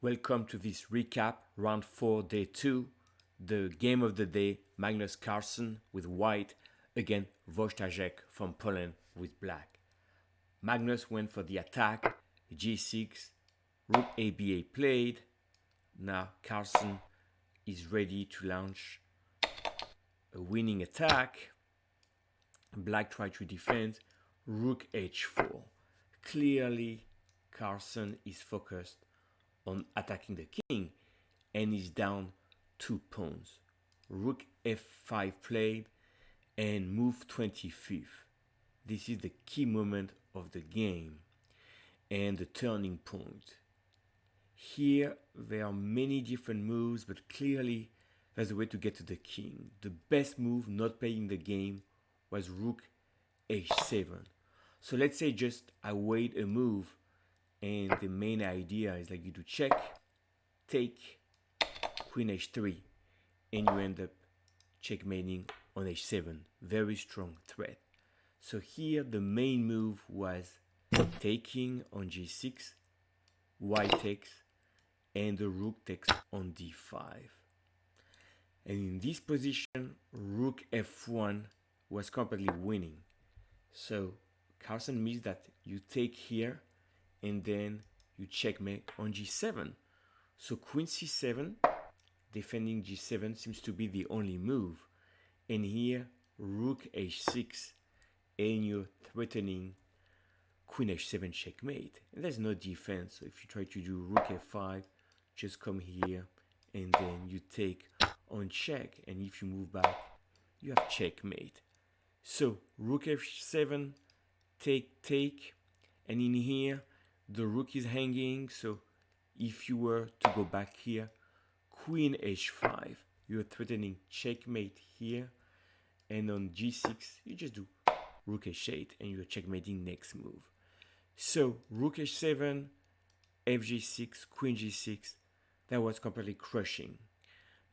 Welcome to this recap, round 4, day 2. The game of the day, Magnus Carlsen with white against Wojtaszek from Poland with black. Magnus went for the attack, g6, rook ABA played. Now Carlsen is ready to launch a winning attack. Black tried to defend, rook h4. Clearly, Carlsen is focused on attacking the king and is down 2 pawns. Rook f5 played and move 25th. This is the key moment of the game and the turning point. Here there are many different moves, but clearly there's a way to get to the king. The best move not playing the game was rook h7. So let's say just I wait a move, and the main idea is like you do check, take, queen h3, and you end up checkmating on h7. Very strong threat. So here the main move was taking on g6, white takes, and the rook takes on d5. And in this position, rook f1 was completely winning. So Carlsen means that you take here, and then you checkmate on g7. So queen c7, defending g7 seems to be the only move. And here, rook h6, and you're threatening queen h7 checkmate. And there's no defense. So if you try to do rook f5, just come here, and then you take on check. And if you move back, you have checkmate. So rook f7, take, and in here, the rook is hanging, so if you were to go back here, queen h5, you're threatening checkmate here, and on g6, you just do rook h8, and you're checkmating next move. So rook h7, fg6, queen g6, that was completely crushing.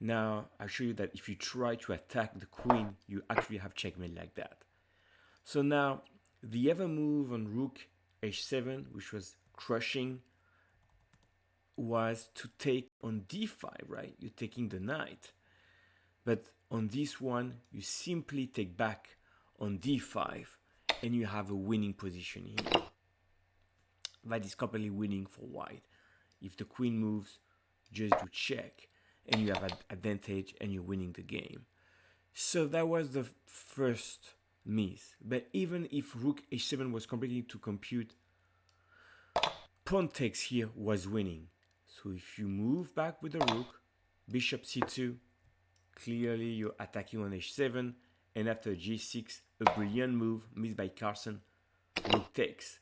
Now, I'll show you that if you try to attack the queen, you actually have checkmate like that. So now, the other move on rook h7, which was crushing, was to take on d5, right? You're taking the knight. But on this one, you simply take back on d5, and you have a winning position here. That is completely winning for white. If the queen moves, just do check, and you have an advantage, and you're winning the game. So that was the first miss. But even if rook h7 was completely to compute, pawn takes here was winning. So if you move back with the rook, bishop c2, clearly you're attacking on h7, and after g6, a brilliant move missed by Carlsen, rook takes,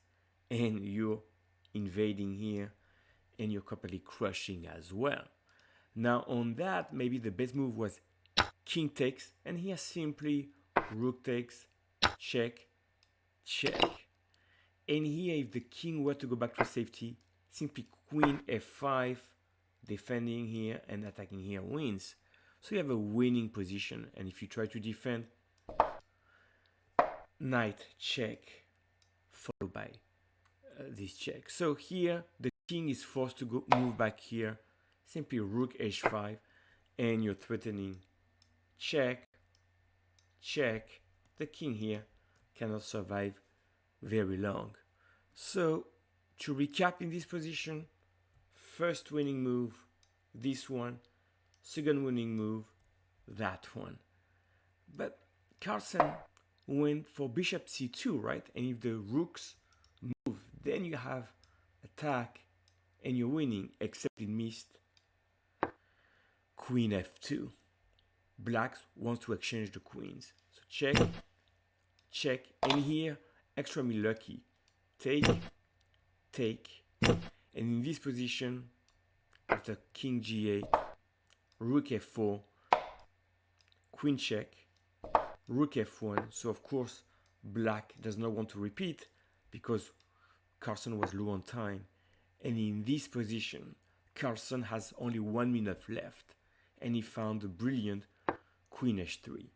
and you're invading here, and you're completely crushing as well. Now on that, maybe the best move was king takes, and here simply rook takes, check. And here, if the king were to go back to safety, simply queen f5, defending here and attacking here wins. So you have a winning position. And if you try to defend, knight check, followed by this check. So here, the king is forced to move back here, simply rook h5, and you're threatening check. The king here cannot survive very long. So to recap in this position, first winning move, this one, second winning move, that one. But Carlsen went for bishop c2, right? And if the rooks move, then you have attack and you're winning, except it missed queen f2. Black wants to exchange the queens. So check, and here, extremely lucky. Take, and in this position, after king g8, rook f4, queen check, rook f1. So of course, black does not want to repeat because Carlsen was low on time. And in this position, Carlsen has only 1 minute left, and he found a brilliant queen h3.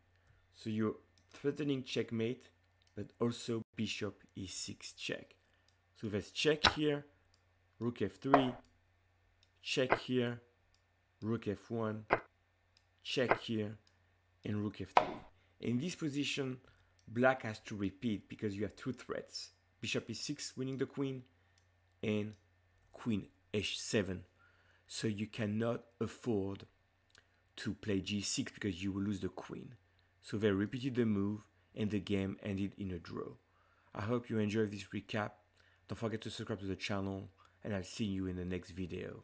So you're threatening checkmate, but also bishop e6 check. So there's check here, rook f3, check here, rook f1, check here, and rook f3. In this position, black has to repeat because you have two threats. Bishop e6 winning the queen, and queen h7. So you cannot afford to play g6 because you will lose the queen. So they repeated the move, and the game ended in a draw. I hope you enjoyed this recap. Don't forget to subscribe to the channel, and I'll see you in the next video.